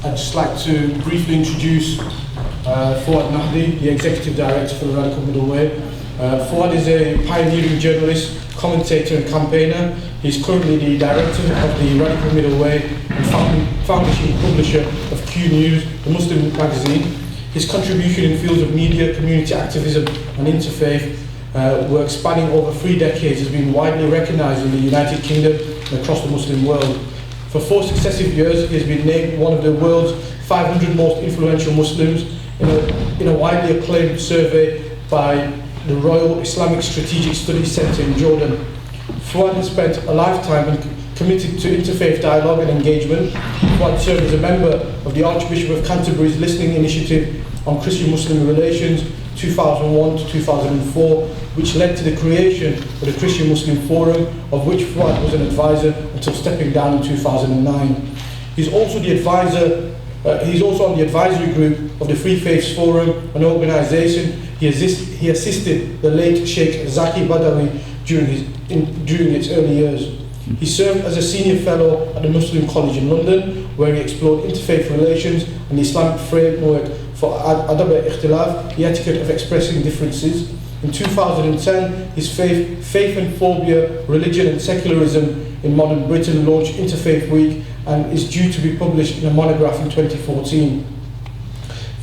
I'd just like to briefly introduce Fuad Nahdi, the Executive Director for the Radical Middle Way. Fuad is a pioneering journalist, commentator and campaigner. He's currently the Director of the Radical Middle Way and founding publisher of Q News, the Muslim magazine. His contribution in fields of media, community activism and interfaith work spanning over 3 decades has been widely recognised in the United Kingdom and across the Muslim world. For 4 successive years, he has been named one of the world's 500 most influential Muslims in a widely acclaimed survey by the Royal Islamic Strategic Studies Centre in Jordan. Fuad has spent a lifetime committed to interfaith dialogue and engagement. Fuad served as a member of the Archbishop of Canterbury's Listening Initiative on Christian-Muslim Relations 2001 to 2004, which led to the creation of the Christian-Muslim Forum, of which Fuad was an advisor until stepping down in 2009. He's also on the advisory group of the Free Faiths Forum, an organisation he assisted the late Sheikh Zaki Badawi during its early years. He served as a senior fellow at the Muslim College in London, where he explored interfaith relations and the Islamic framework for adab al-ikhtilaf, the etiquette of expressing differences. In 2010, his Faith and Phobia, Religion and Secularism in Modern Britain launched Interfaith Week and is due to be published in a monograph in 2014.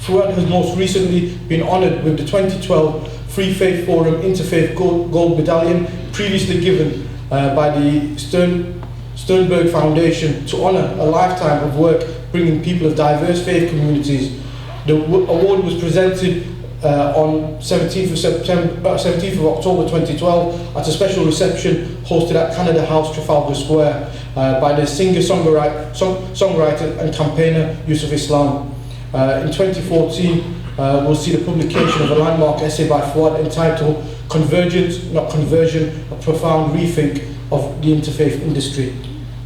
Fuad has most recently been honoured with the 2012 Free Faith Forum Interfaith Gold Medallion, previously given by the Sternberg Foundation to honour a lifetime of work bringing people of diverse faith communities. The award was presented on 17th of October 2012 at a special reception hosted at Canada House, Trafalgar Square by the singer, songwriter and campaigner Yusuf Islam. In 2014, we'll see the publication of a landmark essay by Fuad entitled Convergence, Not Conversion, a Profound Rethink of the Interfaith Industry.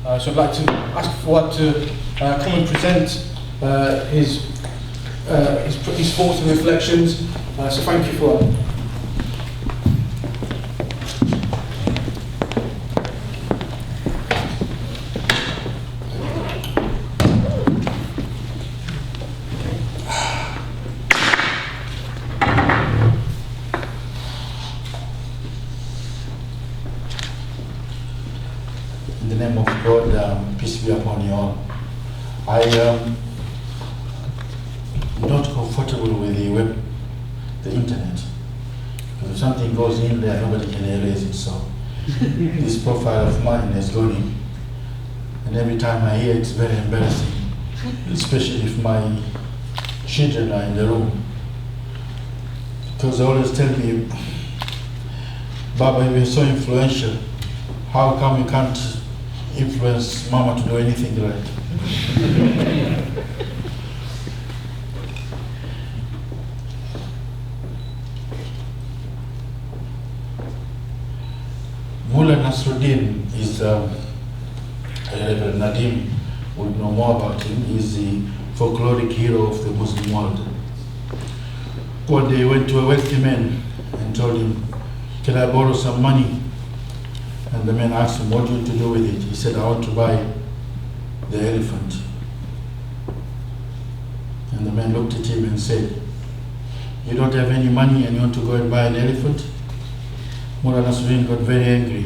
So I'd like to ask Fuad to come and present his thoughts and reflections. So thank you, Fuad. In the name of God, peace be upon you all. I am not comfortable with the internet. Because if something goes in there, nobody can erase it. So this profile of mine has gone in. And every time I hear it, it's very embarrassing. Especially if my children are in the room. Because they always tell me, Baba, you're so influential. How come you can't influence Mama to do anything right? Mullah Nasruddin is, Reverend Nadim would know more about him. He's the folkloric hero of the Muslim world. One day he went to a wealthy man and told him, "Can I borrow some money?" And the man asked him, "What do you want to do with it?" He said, "I want to buy the elephant." And the man looked at him and said, "You don't have any money and you want to go and buy an elephant?" Mullah Nasruddin got very angry.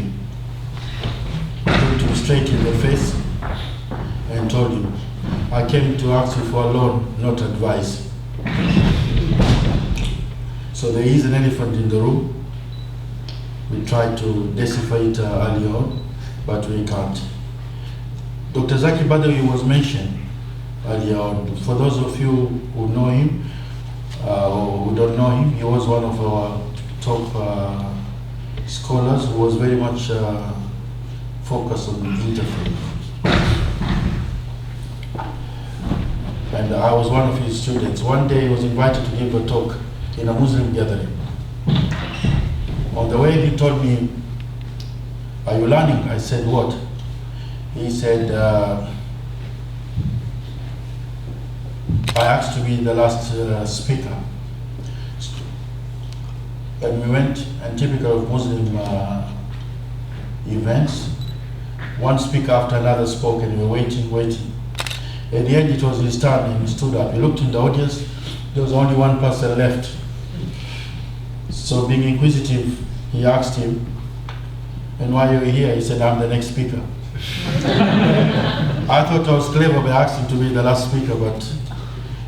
He looked him straight in the face and told him, "I came to ask you for a loan, not advice." So there is an elephant in the room. We tried to decipher it earlier on, but we can't. Dr. Zaki Badawi was mentioned earlier on. For those of you who know him or who don't know him, he was one of our top scholars who was very much focused on interfaith. And I was one of his students. One day he was invited to give a talk in a Muslim gathering. On the way he told me, "Are you learning?" I said, "What?" He said, "I asked to be the last speaker." And we went, and typical of Muslim events, one speaker after another spoke and we were waiting. At the end, it was his turn, and he stood up. He looked in the audience, there was only one person left. So being inquisitive, he asked him, "And why are you here?" He said, "I'm the next speaker." I thought I was clever by asking to be the last speaker, but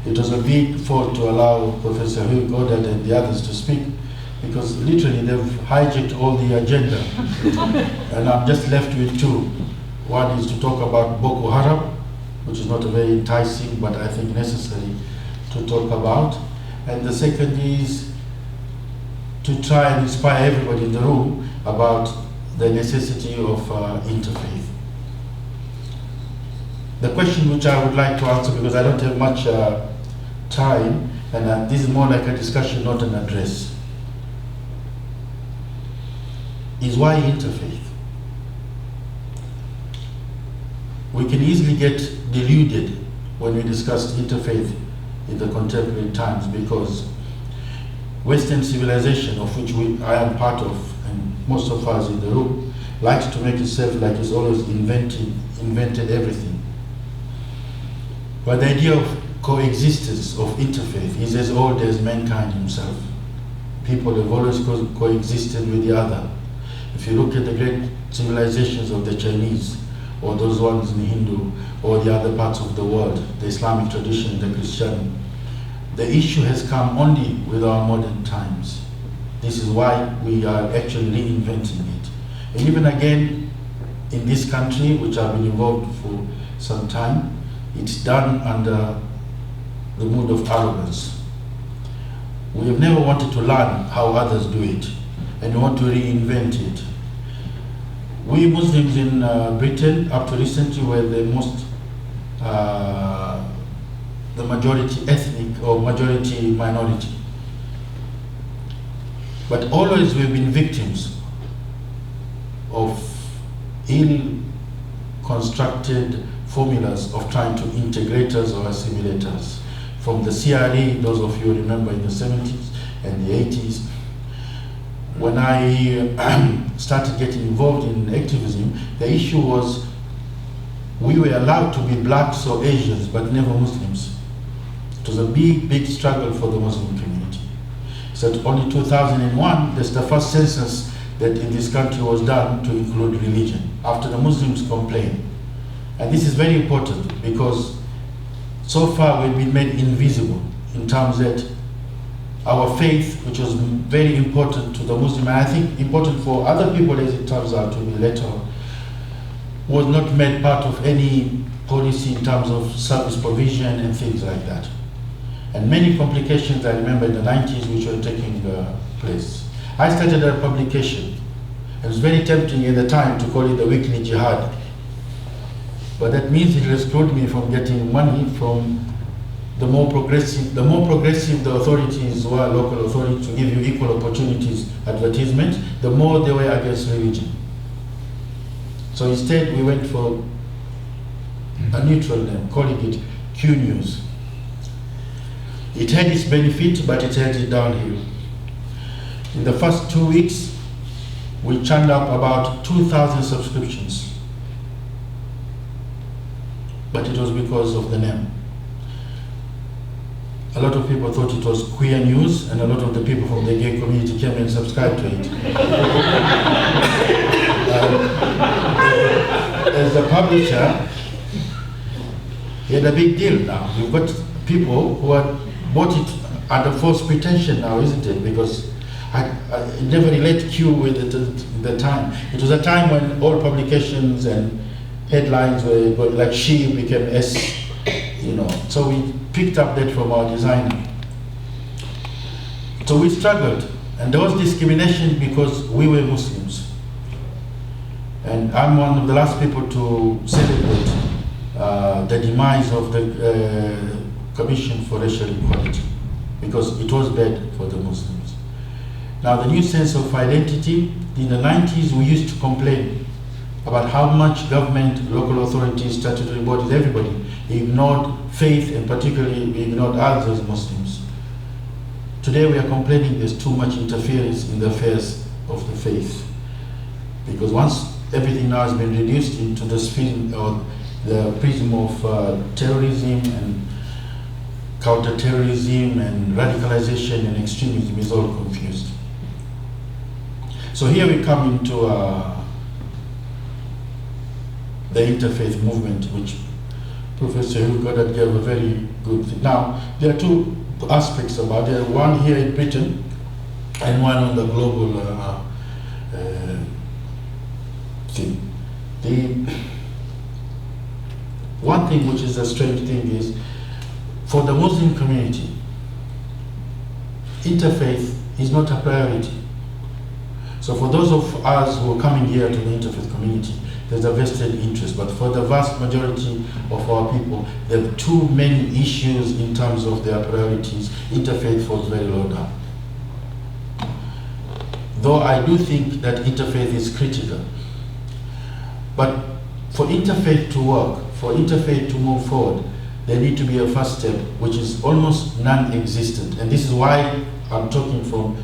it was a big fault to allow Professor Goddard and the others to speak, because literally they've hijacked all the agenda. And I'm just left with two. One is to talk about Boko Haram, which is not very enticing, but I think necessary to talk about. And the second is to try and inspire everybody in the room about the necessity of interfaith. The question which I would like to answer, because I don't have much time, and this is more like a discussion, not an address, is why interfaith? We can easily get deluded when we discuss interfaith in the contemporary times, because Western civilization, of which I am part of, and most of us in the room, likes to make itself like it's always invented everything. But the idea of coexistence, of interfaith, is as old as mankind himself. People have always coexisted with the other. If you look at the great civilizations of the Chinese, or those ones in Hindu, or the other parts of the world, the Islamic tradition, the Christian, the issue has come only with our modern times. This is why we are actually reinventing it. And even again, in this country, which I've been involved for some time, it's done under the mood of arrogance. We have never wanted to learn how others do it, and we want to reinvent it. We Muslims in Britain, up to recently, were the majority ethnic or majority minority. But always we've been victims of ill-constructed formulas of trying to integrate us or assimilate us. From the CRE, those of you remember in the 70s and the 80s, when I started getting involved in activism, the issue was we were allowed to be blacks or Asians, but never Muslims. It was a big, big struggle for the Muslim community. So only 2001, that's the first census that in this country was done to include religion, after the Muslims complained. And this is very important, because so far we've been made invisible in terms that our faith, which was very important to the Muslim, and I think important for other people as it turns out to be later, was not made part of any policy in terms of service provision and things like that. And many complications I remember in the 90s which were taking place. I started a publication. It was very tempting at the time to call it the Weekly Jihad. But that means it excluded me from getting money from the more progressive the authorities were, local authorities, to give you equal opportunities advertisement, the more they were against religion. So instead we went for a neutral name, calling it Q News. It had its benefit, but it had it downhill. In the first 2 weeks, we churned up about 2,000 subscriptions. But it was because of the name. A lot of people thought it was queer news, and a lot of the people from the gay community came and subscribed to it. As a publisher, he had a big deal now. You've got people who had bought it under false pretension now, isn't it? Because I never relate Q with it at the time. It was a time when all publications and headlines were like she became S, you know. So we picked up that from our designer. So we struggled, and there was discrimination because we were Muslims. And I'm one of the last people to celebrate the demise of the Commission for Racial Equality, because it was bad for the Muslims. Now, the new sense of identity, in the 90s we used to complain about how much government, local authorities, statutory bodies, everybody ignored faith, and particularly we ignored us as Muslims. Today we are complaining there's too much interference in the affairs of the faith, because once everything now has been reduced into the sphere or the prism of terrorism and counter-terrorism and radicalization and extremism is all confused. So here we come into the interfaith movement, which Professor Goddard gave a very good thing. Now, there are two aspects about it, one here in Britain and one on the global thing. The one thing which is a strange thing is, for the Muslim community, interfaith is not a priority. So for those of us who are coming here to the interfaith community, there's a vested interest, but for the vast majority of our people, there are too many issues in terms of their priorities. Interfaith falls very low down. Though I do think that interfaith is critical. But for interfaith to work, for interfaith to move forward, there need to be a first step, which is almost non-existent. And this is why I'm talking from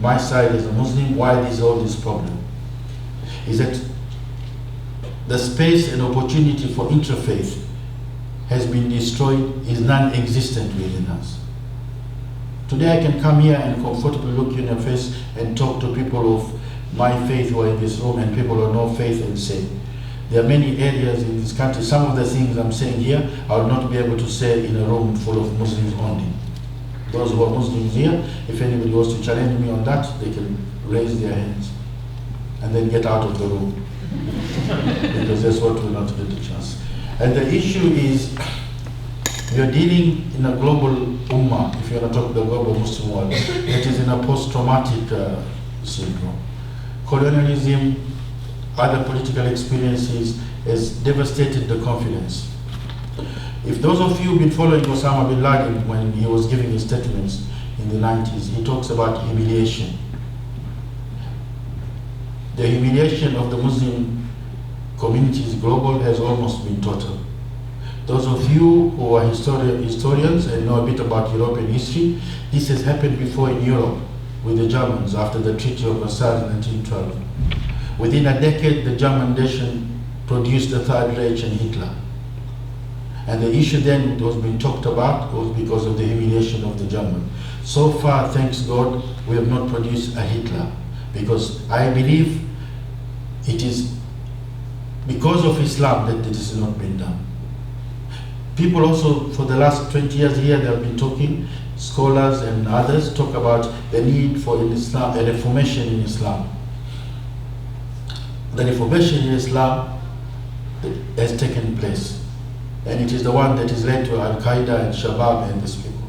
my side as a Muslim, why there's all this problem. Is that the space and opportunity for interfaith has been destroyed, is non-existent within us. Today I can come here and comfortably look you in the face and talk to people of my faith who are in this room and people of no faith and say, there are many areas in this country, some of the things I'm saying here, I will not be able to say in a room full of Muslims only. Those who are Muslims here, if anybody wants to challenge me on that, they can raise their hands and then get out of the room. Because that's what we're not get a chance. And the issue is, you're dealing in a global ummah, if you want to talk the global Muslim world, that is in a post-traumatic syndrome. Colonialism, other political experiences has devastated the confidence. If those of you have been following Osama bin Laden when he was giving his statements in the 90s, he talks about humiliation. The humiliation of the Muslim communities global has almost been total. Those of you who are historians and know a bit about European history, this has happened before in Europe with the Germans after the Treaty of Versailles in 1912. Within a decade, the German nation produced the Third Reich and Hitler. And the issue then that was being talked about was because of the humiliation of the German. So far, thanks God, we have not produced a Hitler, because I believe it is because of Islam that this has not been done. People also, for the last 20 years here, they have been talking, scholars and others talk about the need for Islam, a reformation in Islam. The reformation in Islam has taken place. And it is the one that is led to Al-Qaeda and Shabab and these people.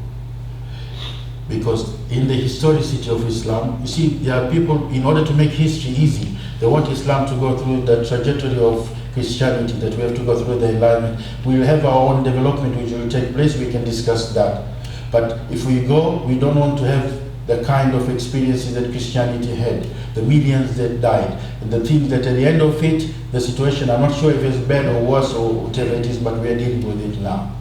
Because in the historicity of Islam, you see, there are people, in order to make history easy, they want Islam to go through the trajectory of Christianity, that we have to go through the enlightenment. We will have our own development which will take place, we can discuss that. But if we go, we don't want to have the kind of experiences that Christianity had, the millions that died, and the things that at the end of it, the situation, I'm not sure if it's bad or worse or whatever it is, but we are dealing with it now.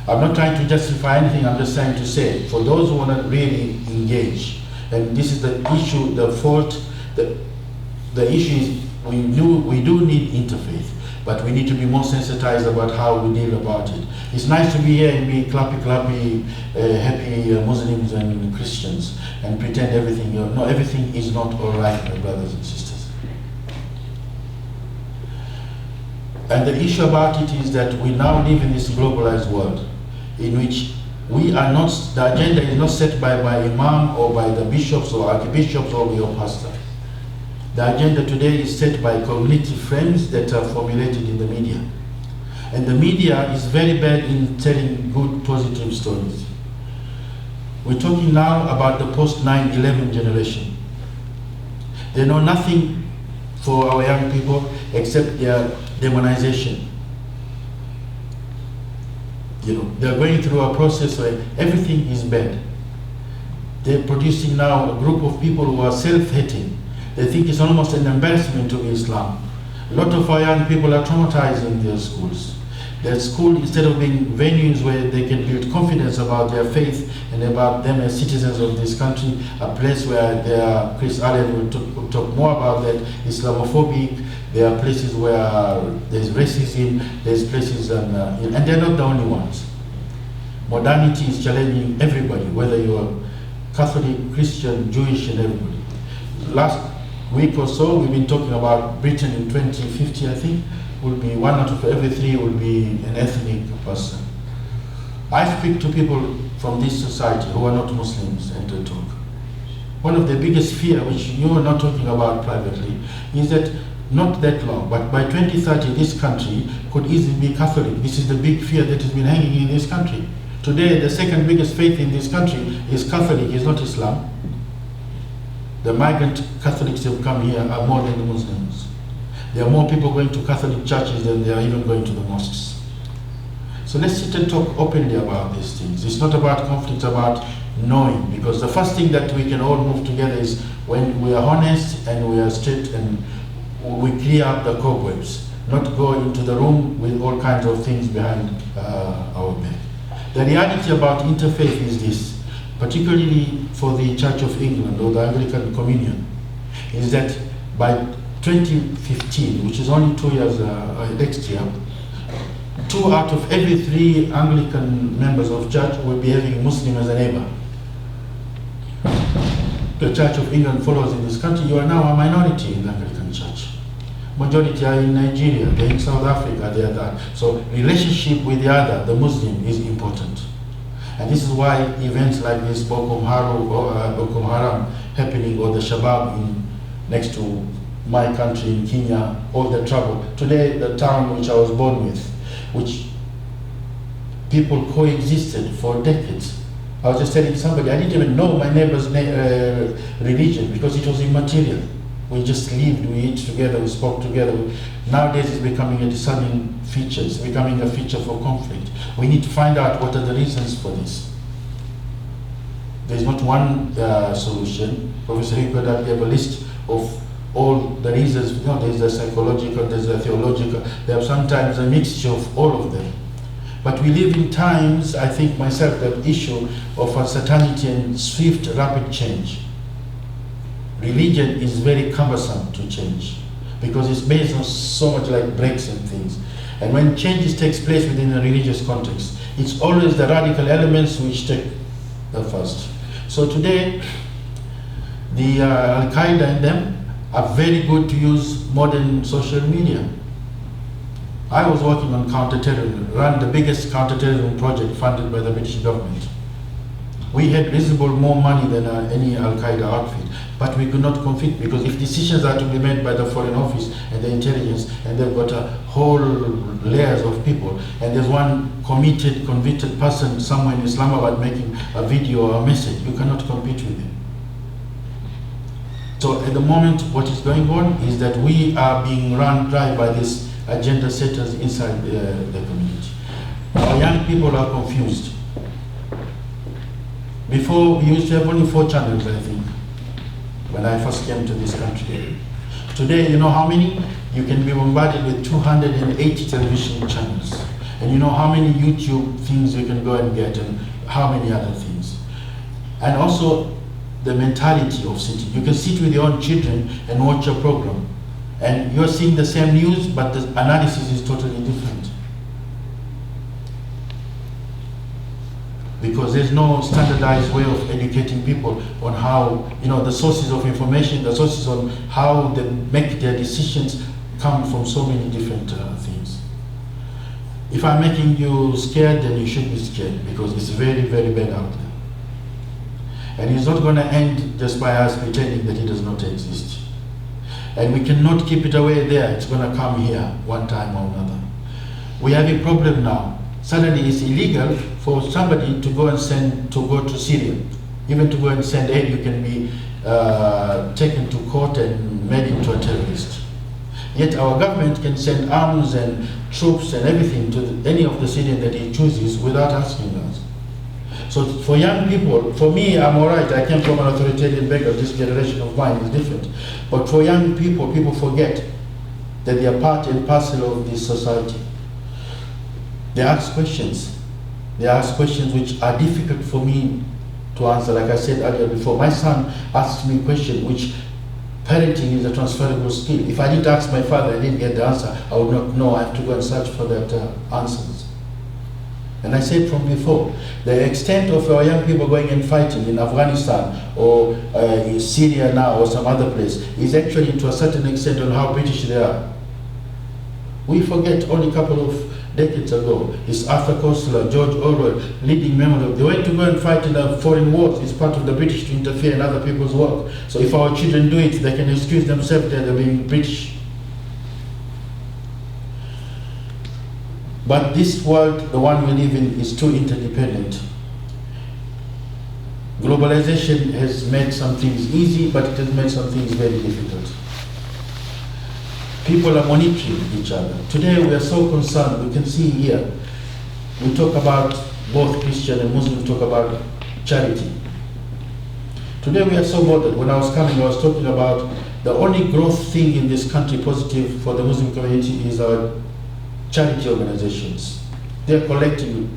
I'm not trying to justify anything, I'm just trying to say, for those who want to really engage, and this is the issue, the fault, the issue is we do need interfaith, but we need to be more sensitized about how we deal about it. It's nice to be here and be clappy, happy Muslims and Christians and pretend everything, no, everything is not all right, my brothers and sisters. And the issue about it is that we now live in this globalized world in which we are not, the agenda is not set by imam or by the bishops or archbishops or by your pastor. The agenda today is set by cognitive frames that are formulated in the media. And the media is very bad in telling good, positive stories. We're talking now about the post-9/11 generation. They know nothing for our young people except their demonization. You know, they're going through a process where everything is bad. They're producing now a group of people who are self-hating. They think it's almost an embarrassment to be Islam. A lot of our young people are traumatized in their schools. Their school, instead of being venues where they can build confidence about their faith and about them as citizens of this country, a place where Chris Allen will talk more about that, Islamophobic, There are places where there's racism, there's places, and they're not the only ones. Modernity is challenging everybody, whether you're Catholic, Christian, Jewish, and everybody. Last week or so, we've been talking about Britain in 2050, I think, will be 1 out of every 3 will be an ethnic person. I speak to people from this society who are not Muslims and to talk. One of the biggest fear, which you are not talking about privately, is that not that long, but by 2030 this country could easily be Catholic. This is the big fear that has been hanging in this country. Today, the second biggest faith in this country is Catholic, is not Islam. The migrant Catholics who have come here are more than the Muslims. There are more people going to Catholic churches than there are even going to the mosques. So let's sit and talk openly about these things. It's not about conflict, it's about knowing, because the first thing that we can all move together is when we are honest and we are straight and we clear up the cobwebs, not go into the room with all kinds of things behind our back. The reality about interfaith is this, particularly for the Church of England or the Anglican Communion, is that by 2015, which is only 2 years next year, 2 out of every 3 Anglican members of church will be having a Muslim as a neighbor. The Church of England follows in this country. You are now a minority in the Anglican Church. Majority are in Nigeria, they're in South Africa, they are that. So relationship with the other, the Muslim, is important. And this is why events like this, Boko Haram happening, or the Shabab next to my country in Kenya, all the trouble. Today, the town which I was born with, which people coexisted for decades. I was just telling somebody, I didn't even know my neighbor's religion because it was immaterial. We just lived, we ate together, we spoke together. Nowadays it's becoming a discerning feature, it's becoming a feature for conflict. We need to find out what are the reasons for this. There's not one solution. Professor Hikoda gave a list of all the reasons. You know, there's the psychological, there's the theological, there are sometimes a mixture of all of them. But we live in times, I think myself, the issue of uncertainty and swift, rapid change. Religion is very cumbersome to change because it's based on so much like breaks and things. And when changes takes place within a religious context, it's always the radical elements which take the first. So today, the Al-Qaeda and them are very good to use modern social media. I was working on counterterrorism, ran the biggest counterterrorism project funded by the British government. We had reasonable more money than any Al-Qaeda outfit, but we could not compete because if decisions are to be made by the Foreign Office and the intelligence, and they've got a whole layers of people, and there's one committed, convicted person somewhere in Islamabad making a video or a message, you cannot compete with him. So at the moment, what is going on is that we are being run dry by these agenda setters inside the community. Our young people are confused. Before, we used to have only 4 channels, I think, when I first came to this country. Today, you know how many? You can be bombarded with 280 television channels. And you know how many YouTube things you can go and get, and how many other things. And also, the mentality of sitting. You can sit with your own children and watch a program. And you're seeing the same news, but the analysis is totally different. Because there's no standardized way of educating people on how, you know, the sources of information, the sources on how they make their decisions come from so many different things. If I'm making you scared, then you should be scared because it's very, very bad out there. And it's not going to end just by us pretending that it does not exist. And we cannot keep it away there. It's going to come here one time or another. We have a problem now. Suddenly it's illegal for somebody to go and go to Syria. Even to go and send aid, you can be taken to court and made into a terrorist. Yet our government can send arms and troops and everything to any of the Syrians that it chooses without asking us. So for young people, for me, I'm all right. I came from an authoritarian background. This generation of mine is different. But for young people, people forget that they are part and parcel of this society. They ask questions. They ask questions which are difficult for me to answer. Like I said earlier before, my son asked me a question which parenting is a transferable skill. If I didn't ask my father, I didn't get the answer, I would not know. I have to go and search for that answers. And I said from before, the extent of our young people going and fighting in Afghanistan or in Syria now or some other place is actually to a certain extent on how British they are. We forget only a couple of decades ago, is Arthur Koestler, George Orwell, leading members. They went to go and fight in foreign wars. It's part of the British to interfere in other people's work. So if our children do it, they can excuse themselves that they're being British. But this world, the one we live in, is too interdependent. Globalization has made some things easy, but it has made some things very difficult. People are monitoring each other. Today we are so concerned, we can see here, we talk about both Christian and Muslim, talk about charity. Today we are so bothered. When I was coming, I was talking about the only growth thing in this country positive for the Muslim community is our charity organizations. They are collecting.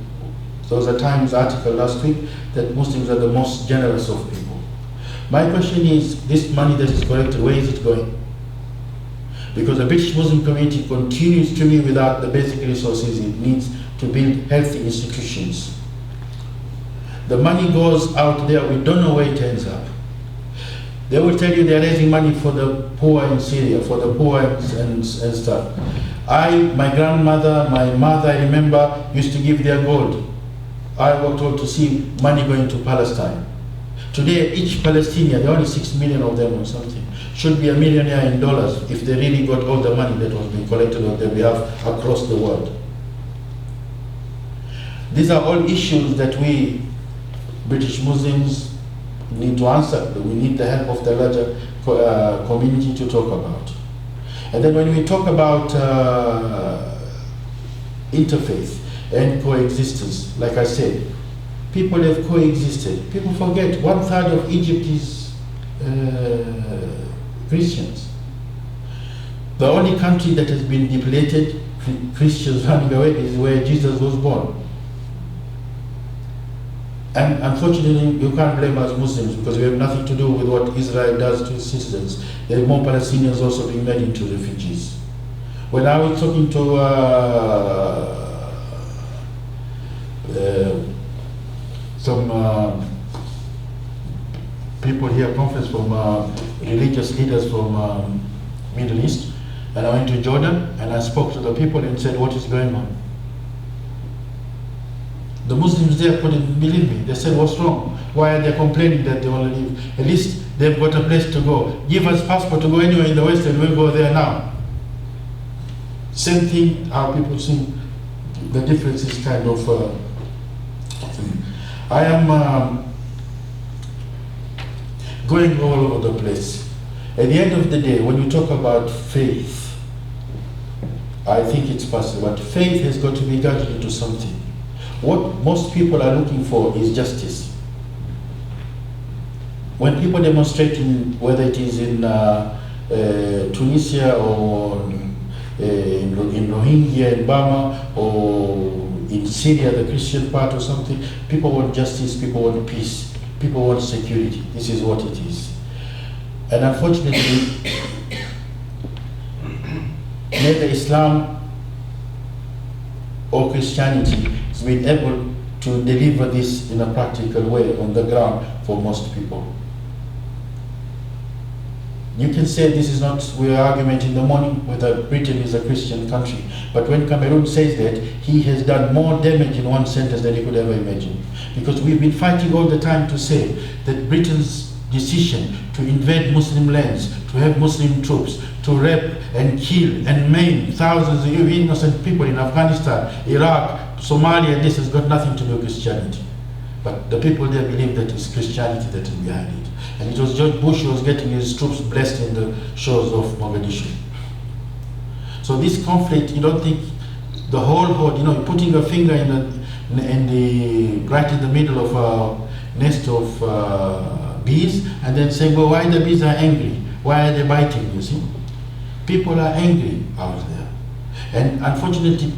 There was a Times article last week that Muslims are the most generous of people. My question is, this money that is collected, where is it going? Because the British Muslim community continues to be without the basic resources it needs to build healthy institutions. The money goes out there, we don't know where it ends up. They will tell you they're raising money for the poor in Syria, for the poor and stuff. My grandmother, my mother, I remember, used to give their gold. I was told to see money going to Palestine. Today, each Palestinian, there are only 6 million of them or something, should be a millionaire in dollars if they really got all the money that was being collected on their behalf across the world. These are all issues that we, British Muslims, need to answer. We need the help of the larger community to talk about. And then when we talk about interfaith and coexistence, like I said, people have coexisted. People forget 1/3 of Egypt is Christians. The only country that has been depleted, Christians running away, is where Jesus was born. And unfortunately, you can't blame us Muslims because we have nothing to do with what Israel does to its citizens. There are more Palestinians also being made into refugees. When I was talking to some people here, conference from religious leaders from Middle East, and I went to Jordan and I spoke to the people and said, what is going on? The Muslims there couldn't believe me. They said, what's wrong? Why are they complaining that they want to leave? At least they've got a place to go. Give us passport to go anywhere in the West and we'll go there now. Same thing, how people see the difference is kind of I am going all over the place. At the end of the day, when you talk about faith, I think it's possible, but faith has got to be guided into something. What most people are looking for is justice. When people demonstrate, whether it is in Tunisia or in Rohingya, in Burma, or in Syria, the Christian part or something, people want justice, people want peace, people want security. This is what it is. And unfortunately, neither Islam or Christianity has been able to deliver this in a practical way on the ground for most people. You can say this is not, we are arguing in the morning whether Britain is a Christian country, but when Cameroon says that, he has done more damage in one sentence than he could ever imagine. Because we've been fighting all the time to say that Britain's decision to invade Muslim lands, to have Muslim troops, to rape and kill and maim thousands of innocent people in Afghanistan, Iraq, Somalia, this has got nothing to do with Christianity. But the people there believe that it's Christianity that is behind it. And it was George Bush who was getting his troops blessed in the shores of Mogadishu. So this conflict, you don't think the whole horde, putting a finger right in the middle of a nest of bees, and then saying, well, why the bees are angry? Why are they biting, you see? People are angry out there. And unfortunately,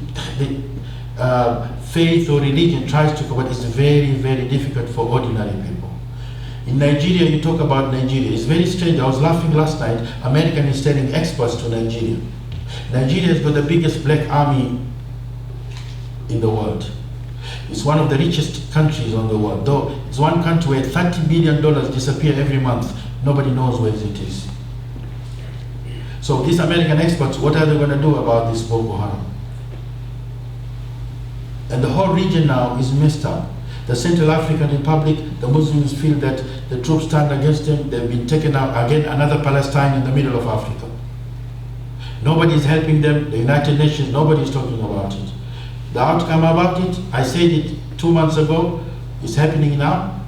faith or religion tries to cover, it's very, very difficult for ordinary people. In Nigeria, you talk about Nigeria. It's very strange. I was laughing last night. American is sending experts to Nigeria. Nigeria has got the biggest black army in the world. It's one of the richest countries on the world, though it's one country where $30 billion disappear every month. Nobody knows where it is. So these American experts, what are they going to do about this Boko Haram? And the whole region now is messed up. The Central African Republic, the Muslims feel that the troops stand against them. They've been taken out. Again, another Palestine in the middle of Africa. Nobody is helping them. The United Nations, nobody is talking about it. The outcome about it, I said it 2 months ago, is happening now.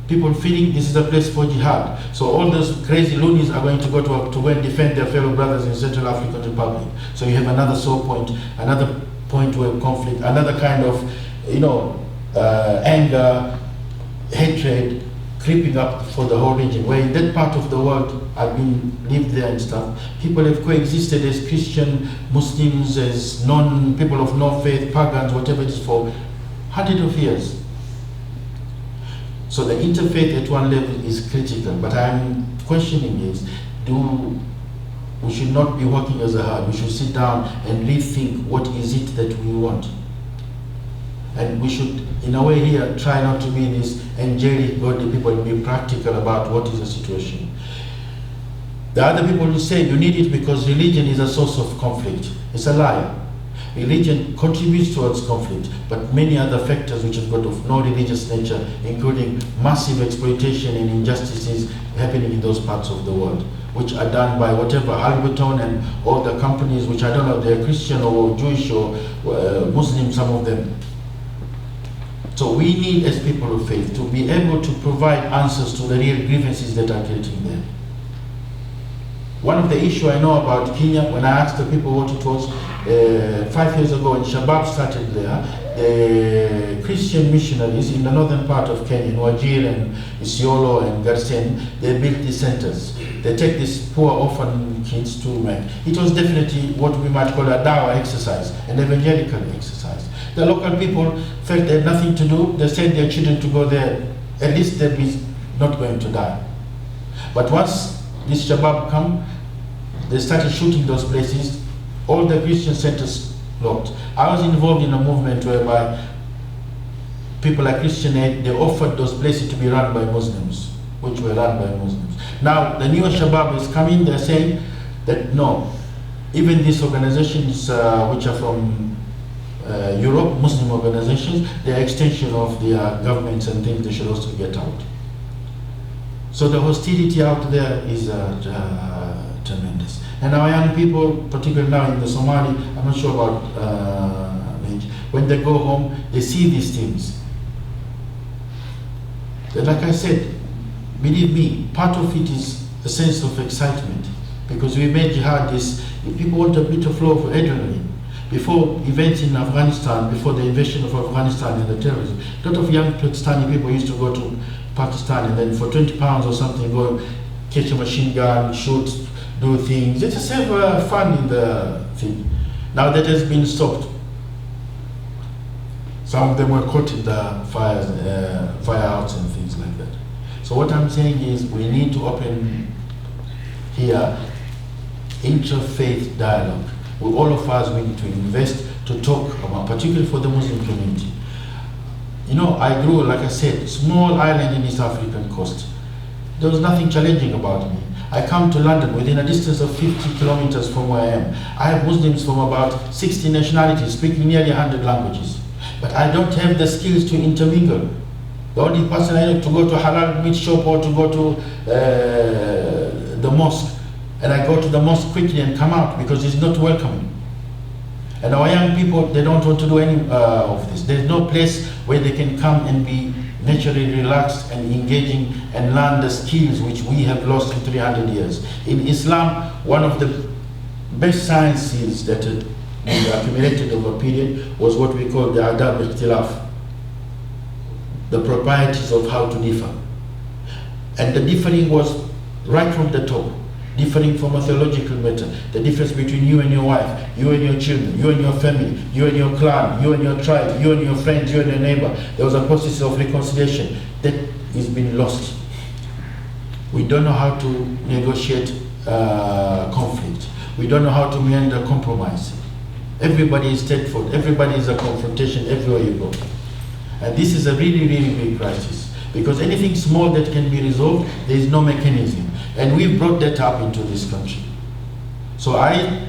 People feeling this is a place for jihad. So all those crazy loonies are going to go and defend their fellow brothers in Central African Republic. So you have another sore point, another point where conflict, another kind of, anger, hatred creeping up for the whole region. Where in that part of the world, I've been lived there and stuff, people have coexisted as Christian, Muslims, as people of no faith, pagans, whatever it is, for hundreds of years. So the interfaith at one level is critical, but I'm questioning is, we should not be working as a herd. We should sit down and rethink what is it that we want. And we should, in a way here, try not to be this angelic, godly people, and be practical about what is the situation. The other people will say you need it because religion is a source of conflict. It's a lie. Religion contributes towards conflict, but many other factors which have got of no religious nature, including massive exploitation and injustices happening in those parts of the world, which are done by whatever, Alberton and all the companies, which I don't know, they're Christian or Jewish or Muslim, some of them. So we need, as people of faith, to be able to provide answers to the real grievances that are creating there. One of the issues I know about Kenya, when I asked the people what it was, 5 years ago when Shabab started there, Christian missionaries in the northern part of Kenya, in Wajir and Isiolo and Garsen, they built these centers. They take these poor orphan kids to men. It was definitely what we might call a dawah exercise, an evangelical exercise. The local people felt they had nothing to do. They sent their children to go there. At least they'd be not going to die. But once this Shabab come, they started shooting those places. All the Christian centers locked. I was involved in a movement whereby people like Christian Aid, they offered those places to be run by Muslims, which were run by Muslims. Now, the newer Shabab is coming, they're saying that no, even these organizations which are from Europe, Muslim organizations, they're extension of their governments and things, they should also get out. So the hostility out there is tremendous. And our young people, particularly now in the Somali, I'm not sure about when they go home, they see these things. But like I said, believe me, part of it is a sense of excitement, because we made jihad this, if people want a bit of flow of adrenaline. Before events in Afghanistan, before the invasion of Afghanistan and the terrorism, a lot of young Pakistani people used to go to Pakistan and then for 20 pounds or something go catch a machine gun, shoot, do things. They just have fun in the thing. Now that has been stopped. Some of them were caught in the fire-outs and things like that. So what I'm saying is we need to open here interfaith dialogue. With all of us, we need to invest to talk about, particularly for the Muslim community. You know, I grew, like I said, small island in East African coast. There was nothing challenging about me. I come to London within a distance of 50 kilometers from where I am. I have Muslims from about 60 nationalities speaking nearly 100 languages. But I don't have the skills to intermingle. The only person I know to go to halal meat shop or to go to the mosque, and I go to the mosque quickly and come out because it's not welcoming. And our young people, they don't want to do any of this. There's no place where they can come and be naturally relaxed and engaging and learn the skills which we have lost in 300 years. In Islam, one of the best sciences that we accumulated over a period was what we call the adab ikhtilaf, the proprieties of how to differ. And the differing was right from the top. Differing from a theological matter, the difference between you and your wife, you and your children, you and your family, you and your clan, you and your tribe, you and your friends, you and your neighbor. There was a process of reconciliation that has been lost. We don't know how to negotiate conflict. We don't know how to meander compromise. Everybody is straightforward. Everybody is a confrontation everywhere you go. And this is a really, really big crisis. Because anything small that can be resolved, there is no mechanism. And we've brought that up into this country. So I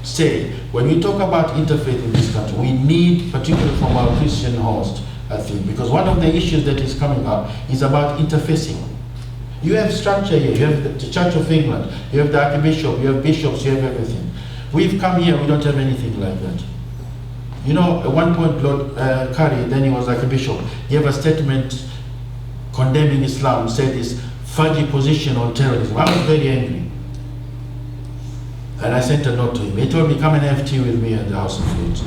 say, when we talk about interfaith in this country, we need, particularly from our Christian host, I think, because one of the issues that is coming up is about interfacing. You have structure here, you have the Church of England, you have the Archbishop, you have bishops, you have everything. We've come here, we don't have anything like that. You know, at one point, Lord Curry, then he was Archbishop, gave a statement condemning Islam, said this fudgy position on terrorism. I was very angry. And I sent a note to him. He told me, come and have tea with me at the House of Lords.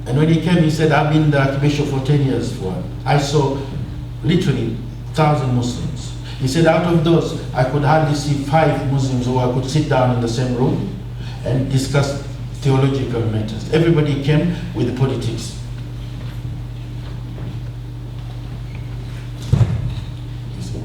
And when he came, he said, I've been the Archbishop for 10 years. I saw literally 1,000 Muslims. He said, out of those, I could hardly see 5 Muslims who I could sit down in the same room and discuss theological matters. Everybody came with politics.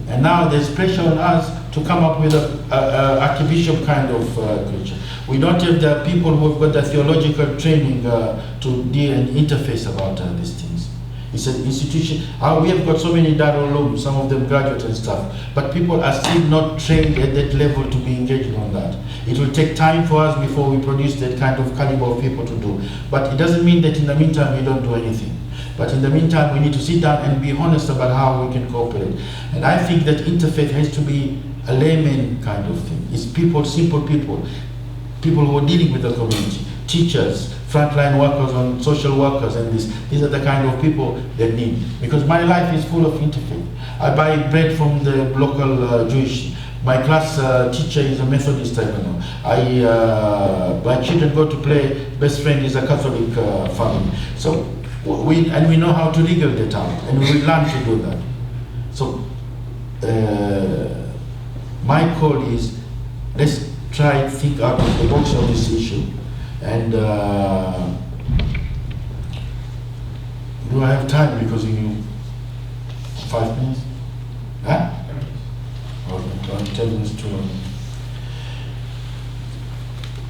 And now there's pressure on us to come up with a archbishop kind of creature. We don't have the people who have got the theological training to deal and interface about these things. It's an institution. We have got so many Darul Uloom, some of them graduate and stuff, but people are still not trained at that level to be engaged on that. It will take time for us before we produce that kind of caliber of people to do. But it doesn't mean that in the meantime we don't do anything. But in the meantime, we need to sit down and be honest about how we can cooperate. And I think that interfaith has to be a layman kind of thing. It's people, simple people, people who are dealing with the community, teachers, frontline workers, and social workers, and this. These are the kind of people that need. Because my life is full of interfaith. I buy bread from the local Jewish. My class teacher is a Methodist, I don't know. My children go to play, best friend is a Catholic family. So we know how to wriggle that out, and we will learn to do that. So my call is, let's try to think out of the box of this issue. And do I have time? Because you 5 minutes? Huh? Okay, 10 minutes too long.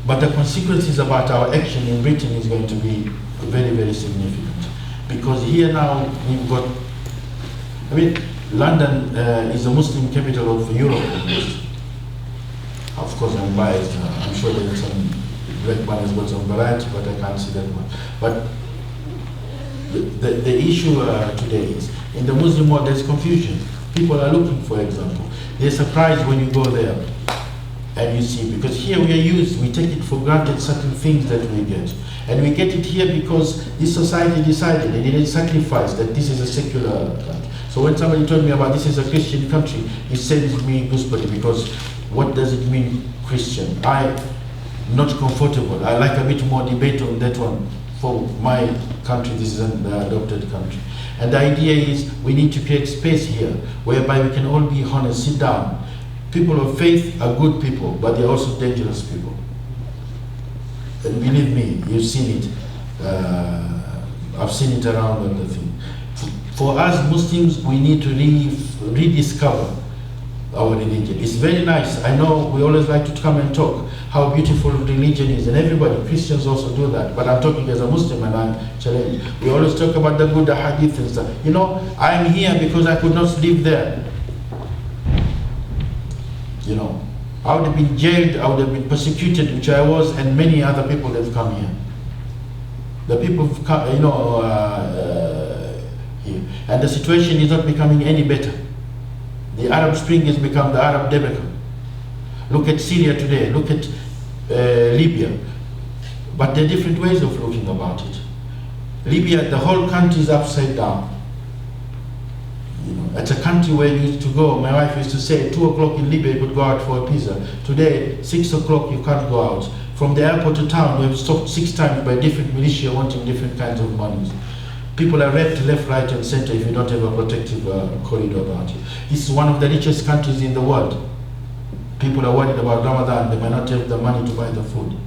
But the consequences about our action in Britain is going to be very, very significant. Because here now we've got, I mean, London is the Muslim capital of Europe. Of course, I'm biased. I'm sure that some black man has got some variety, but I can't see that one. But the issue today is, in the Muslim world, there's confusion. People are looking, for example. They're surprised when you go there and you see, because here we are used, we take it for granted, certain things that we get. And we get it here because this society decided, and it didn't sacrifice that this is a secular country. So when somebody told me about this is a Christian country, it sends me goosebumps, because what does it mean, Christian? I'm not comfortable. I like a bit more debate on that one. For my country, this is an adopted country. And the idea is we need to create space here whereby we can all be honest, sit down. People of faith are good people, but they're also dangerous people. And believe me, you've seen it. I've seen it around on the thing. For us Muslims, we need to rediscover our religion. It's very nice. I know we always like to come and talk how beautiful religion is, and everybody, Christians also do that, but I'm talking as a Muslim and I'm challenged. We always talk about the good hadith and stuff. You know, I'm here because I could not live there. You know, I would have been jailed, I would have been persecuted, which I was, and many other people that have come here. The people have come, you know, here. And the situation is not becoming any better. The Arab Spring has become the Arab debacle. Look at Syria today, look at Libya. But there are different ways of looking about it. Libya, the whole country is upside down. You know, it's a country where you used to go, my wife used to say, 2 o'clock in Libya you could go out for a pizza. Today, 6 o'clock you can't go out. From the airport to town, we have stopped 6 times by different militia wanting different kinds of monies. People are raped left, right, and center if you don't have a protective corridor about you. This is one of the richest countries in the world. People are worried about Ramadan, they might not have the money to buy the food.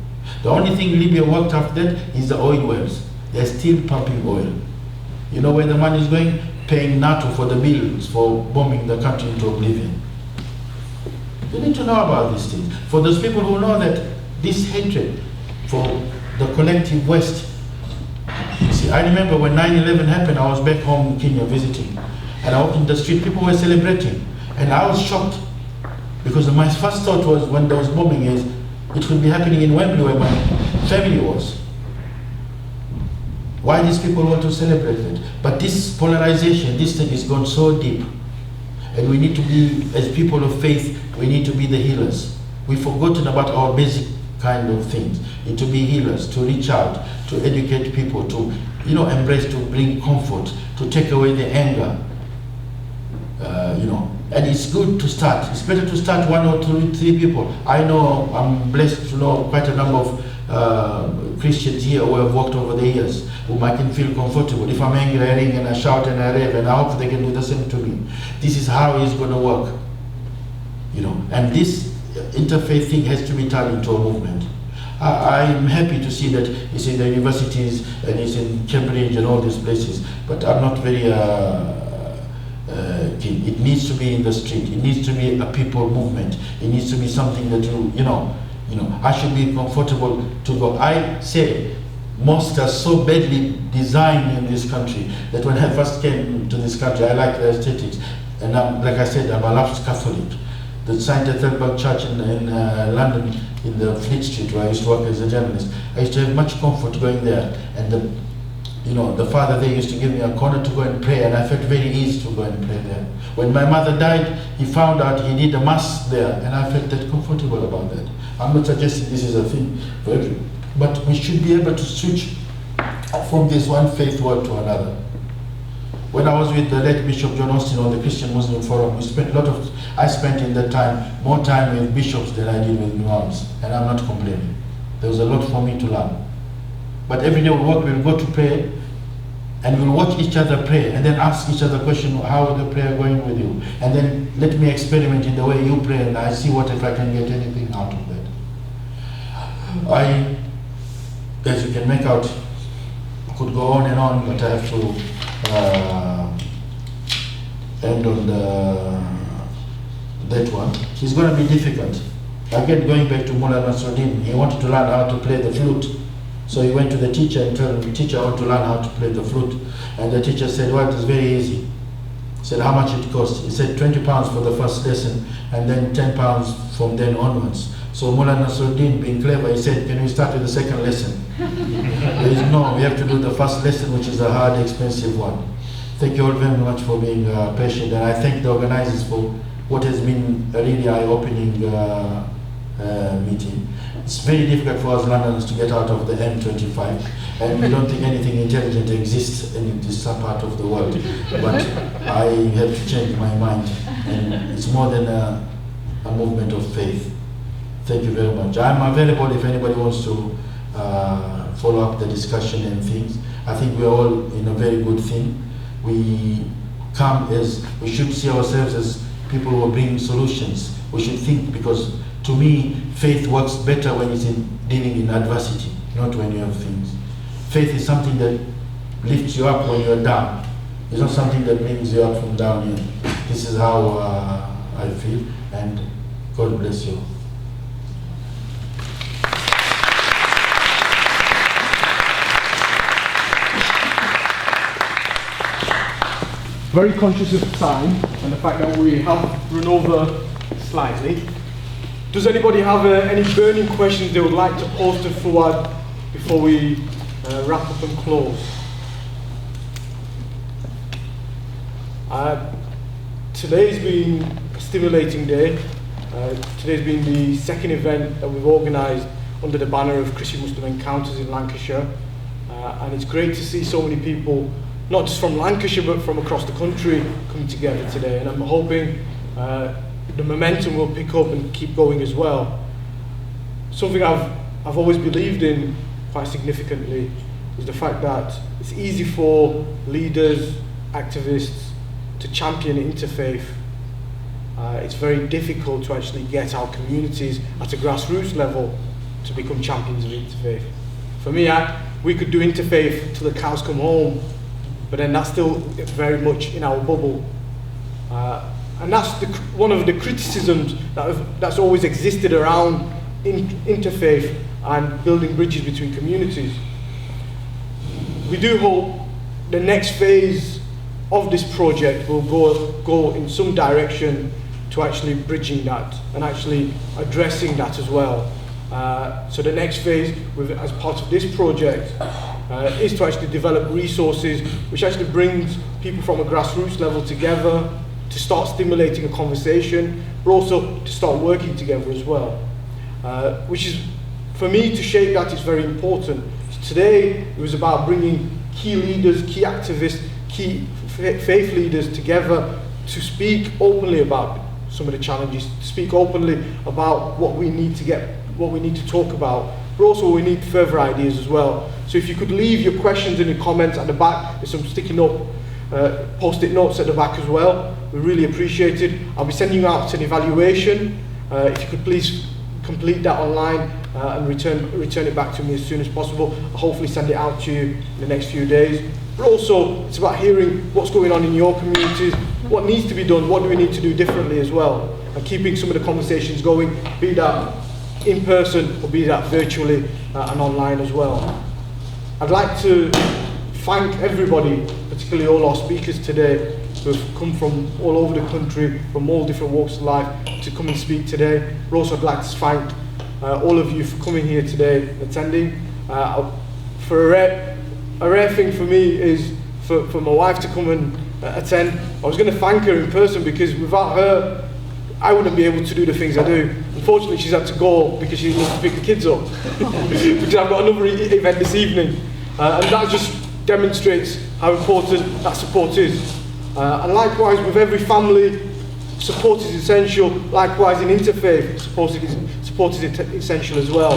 The only thing Libya worked after that is the oil wells. They're still pumping oil. You know where the money is going? Paying NATO for the bills for bombing the country into oblivion. You need to know about these things. For those people who know that this hatred for the collective West. See, I remember when 9/11 happened, I was back home in Kenya visiting, and I walked in the street, people were celebrating, and I was shocked, because my first thought was, when there was bombing, is it would be happening in Wembley where my family was. Why these people want to celebrate it? But this polarization, this thing has gone so deep, and we need to be, as people of faith, we need to be the healers. We've forgotten about our basic kind of things. Need to be healers, to reach out, to educate people, to embrace, to bring comfort, to take away the anger. And it's good to start. It's better to start one or three people. I know, I'm blessed to know quite a number of Christians here who have worked over the years, whom I can feel comfortable. If I'm angry, I ring and I shout and I rave, and I hope they can do the same to me. This is how it's going to work. And this interfaith thing has to be turned into a movement. I'm happy to see that it's in the universities and it's in Cambridge and all these places, but I'm not very keen. It needs to be in the street. It needs to be a people movement. It needs to be something that I should be comfortable to go. I say mosques are so badly designed in this country that when I first came to this country, I liked the aesthetics, and like I said, I'm a lapsed Catholic. The St. Ethelbert Church in London, in the Fleet Street, where I used to work as a journalist, I used to have much comfort going there. And the father there used to give me a corner to go and pray, and I felt very easy to go and pray there. When my mother died, he found out he did a mass there, and I felt that comfortable about that. I'm not suggesting this is a thing for everyone, but we should be able to switch from this one faith world to another. When I was with the late Bishop John Austin on the Christian Muslim Forum, I spent in that time more time with bishops than I did with imams, and I'm not complaining. There was a lot for me to learn. But every day we'll go to pray, and we'll watch each other pray, and then ask each other question, how is the prayer going with you? And then let me experiment in the way you pray, and I see if I can get anything out of that. As you can make out, I could go on and on, but I have to end on that one. It's going to be difficult. Again, going back to Mullah Nasruddin, he wanted to learn how to play the flute. So he went to the teacher and told him, teacher, I want to learn how to play the flute. And the teacher said, well, it's very easy. He said, how much it cost? He said, £20 for the first lesson, and then £10 from then onwards. So Mullah Nasruddin, being clever, he said, can we start with the second lesson? No, we have to do the first lesson, which is a hard, expensive one. Thank you all very much for being patient, and I thank the organizers for what has been a really eye-opening meeting. It's very difficult for us Londoners to get out of the M25, and we don't think anything intelligent exists in this part of the world. But I have to change my mind, and it's more than a movement of faith. Thank you very much. I'm available if anybody wants to follow up the discussion and things. I think we're all in a very good thing. We should see ourselves as people who are bringing solutions. We should think, because to me, faith works better when it's dealing in adversity, not when you have things. Faith is something that lifts you up when you're down. It's not something that brings you up from down here. This is how I feel, and God bless you. Very conscious of time and the fact that we have run over slightly. Does anybody have any burning questions they would like to pose to Fuad before we wrap up and close? Today's been a stimulating day. Today's been the second event that we've organised under the banner of Christian Muslim Encounters in Lancashire, and it's great to see so many people, not just from Lancashire but from across the country, coming together today, and I'm hoping the momentum will pick up and keep going as well. Something I've always believed in quite significantly is the fact that it's easy for leaders, activists to champion interfaith. It's very difficult to actually get our communities at a grassroots level to become champions of interfaith. For me, we could do interfaith till the cows come home, but then that's still very much in our bubble. And that's one of the criticisms that's always existed around interfaith and building bridges between communities. We do hope the next phase of this project will go in some direction to actually bridging that and actually addressing that as well. So the next phase, as part of this project, is to actually develop resources which actually brings people from a grassroots level together to start stimulating a conversation, but also to start working together as well. Which is, for me, to shape that is very important. Today, it was about bringing key leaders, key activists, key faith leaders together to speak openly about some of the challenges, to speak openly about what we need to talk about, but also we need further ideas as well. So if you could leave your questions in the comments at the back, there's some sticking up post-it notes at the back as well. We really appreciate it. I'll be sending you out an evaluation. If you could please complete that online and return it back to me as soon as possible. I'll hopefully send it out to you in the next few days. But also, it's about hearing what's going on in your communities, what needs to be done, what do we need to do differently as well, and keeping some of the conversations going, be that in person or be that virtually and online as well. I'd like to thank everybody, particularly all our speakers today, who have come from all over the country, from all different walks of life, to come and speak today. But also I'd like to thank all of you for coming here today and attending. For a rare thing for me is for my wife to come and attend. I was going to thank her in person because without her, I wouldn't be able to do the things I do. Unfortunately, she's had to go because she needs to pick the kids up because I've got another event this evening. And that just demonstrates how important that support is. And likewise, with every family, support is essential. Likewise, in interfaith, support is essential as well.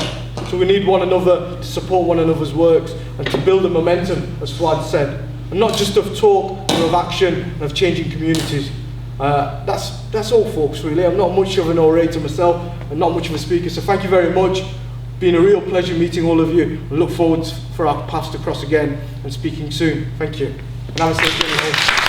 So we need one another to support one another's works and to build a momentum, as Fuad said. And not just of talk, but of action and of changing communities. That's all, folks, really. I'm not much of an orator myself and not much of a speaker, so thank you very much. Been a real pleasure meeting all of you. I look forward for our paths to cross again and speaking soon. Thank you. And have a safe day.